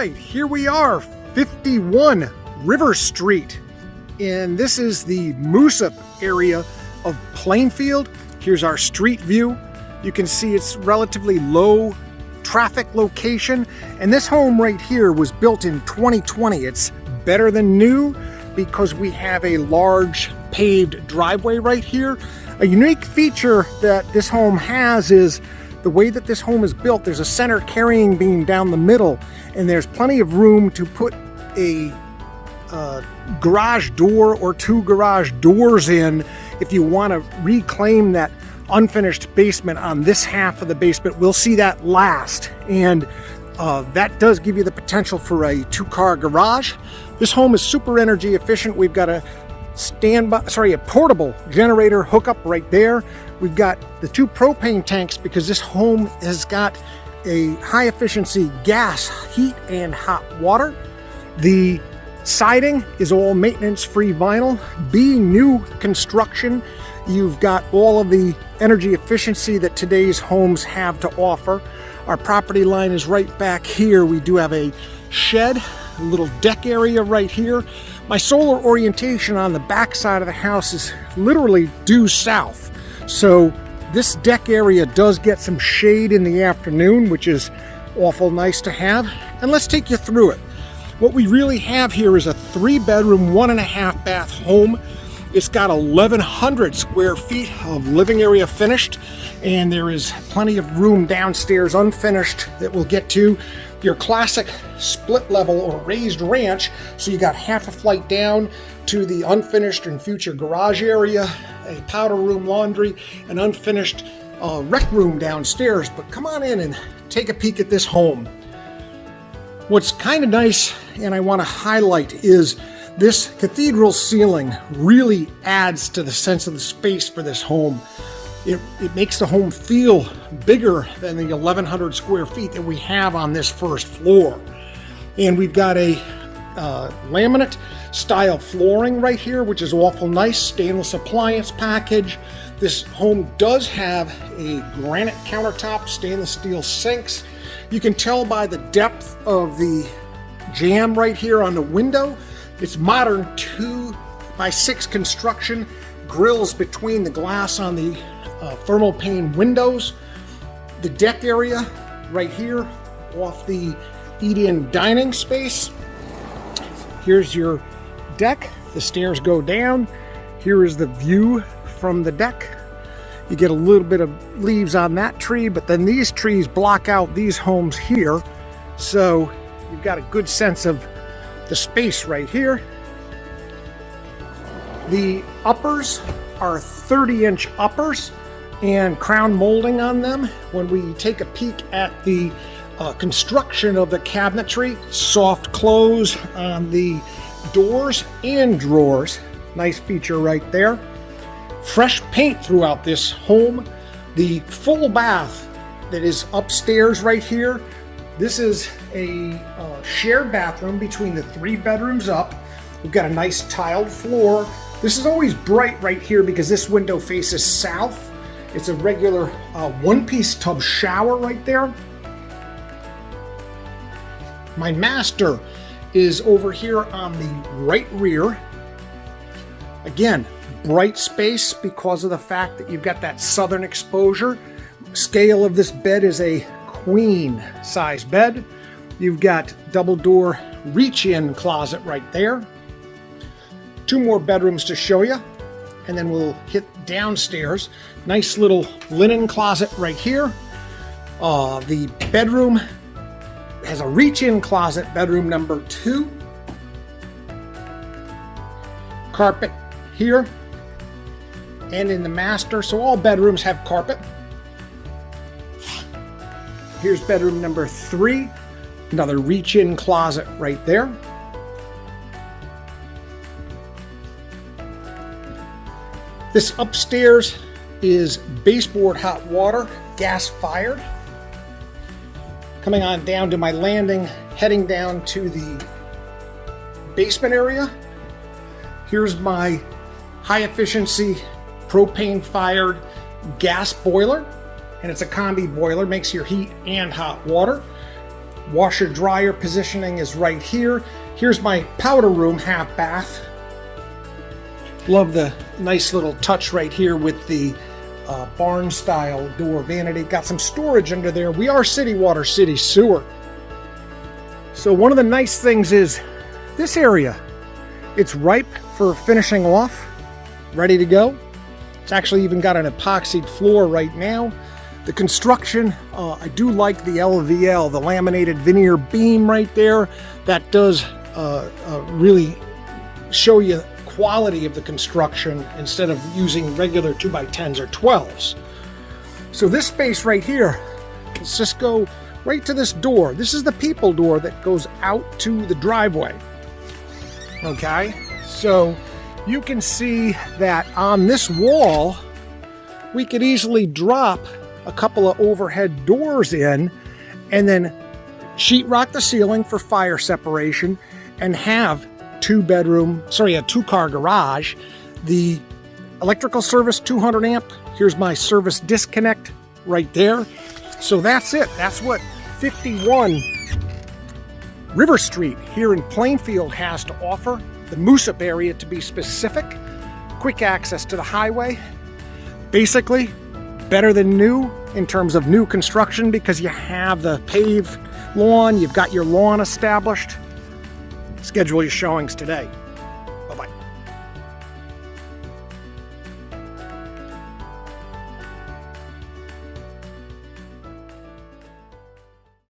right, here we are, 51 River Street. And this is the Moosup area of Plainfield. Here's our street view. You can see it's relatively low traffic location. And this home right here was built in 2020. It's better than new because we have a large paved driveway right here. A unique feature that this home has is the way that this home is built. There's a center carrying beam down the middle, and there's plenty of room to put a garage door or two garage doors in if you want to reclaim that unfinished basement on this half of the basement. We'll see that last, and that does give you the potential for a two-car garage. This home is super energy efficient. We've got a portable generator hookup right there. We've got the two propane tanks because this home has got a high efficiency gas, heat, and hot water. The siding is all maintenance free vinyl. Being new construction, you've got all of the energy efficiency that today's homes have to offer. Our property line is right back here. We do have a shed, a little deck area right here. My solar orientation on the back side of the house is literally due south. So this deck area does get some shade in the afternoon, which is awful nice to have. And let's take you through it. What we really have here is a 3-bedroom, 1.5 bath home. It's got 1,100 square feet of living area finished, and there is plenty of room downstairs unfinished that we'll get to. Your classic split level or raised ranch, so you got half a flight down to the unfinished and future garage area, a powder room, laundry, an unfinished rec room downstairs. But come on in and take a peek at this home. What's kind of nice, and I want to highlight, is this cathedral ceiling really adds to the sense of the space for this home. It makes the home feel bigger than the 1,100 square feet that we have on this first floor. And we've got a laminate style flooring right here, which is awful nice. Stainless appliance package. This home does have a granite countertop, stainless steel sinks. You can tell by the depth of the jamb right here on the window. It's modern 2x6 construction, grills between the glass on the thermopane windows. The deck area right here off the eat-in dining space. Here's your deck. The stairs go down. Here is the view from the deck. You get a little bit of leaves on that tree, but then these trees block out these homes here. So you've got a good sense of the space right here. The uppers are 30-inch uppers and crown molding on them. When we take a peek at the construction of the cabinetry, soft close on the doors and drawers. Nice feature right there. Fresh paint throughout this home. The full bath that is upstairs right here. This is a shared bathroom between the 3 bedrooms up. We've got a nice tiled floor. This is always bright right here because this window faces south. It's a regular one-piece tub shower right there. My master is over here on the right rear. Again, bright space because of the fact that you've got that southern exposure. Scale of this bed is a queen size bed. You've got double door reach-in closet right there. 2 more bedrooms to show you, and then we'll hit downstairs. Nice little linen closet right here. The bedroom has a reach-in closet, bedroom number 2. Carpet here and in the master, so all bedrooms have carpet. Here's bedroom number 3, another reach-in closet right there. This upstairs is baseboard hot water, gas fired. Coming on down to my landing, heading down to the basement area. Here's my high efficiency propane fired gas boiler, and it's a combi boiler, makes your heat and hot water. Washer dryer positioning is right here. Here's my powder room half bath. Love the nice little touch right here with the barn style door vanity. Got some storage under there. We are city water, city sewer. So one of the nice things is this area, it's ripe for finishing off, ready to go. It's actually even got an epoxied floor right now. The construction, I do like the LVL, the laminated veneer beam right there. That does really show you quality of the construction instead of using regular 2x10s or 12s. So this space right here, let's just go right to this door. This is the people door that goes out to the driveway. Okay, so you can see that on this wall, we could easily drop a couple of overhead doors in and then sheetrock the ceiling for fire separation and have a two-car garage. The electrical service 200 amp. Here's my service disconnect right there. So that's it. That's what 51 River Street here in Plainfield has to offer. The Moosup area, to be specific. Quick access to the highway. Basically, better than new in terms of new construction because you have the paved lawn, you've got your lawn established. Schedule your showings today.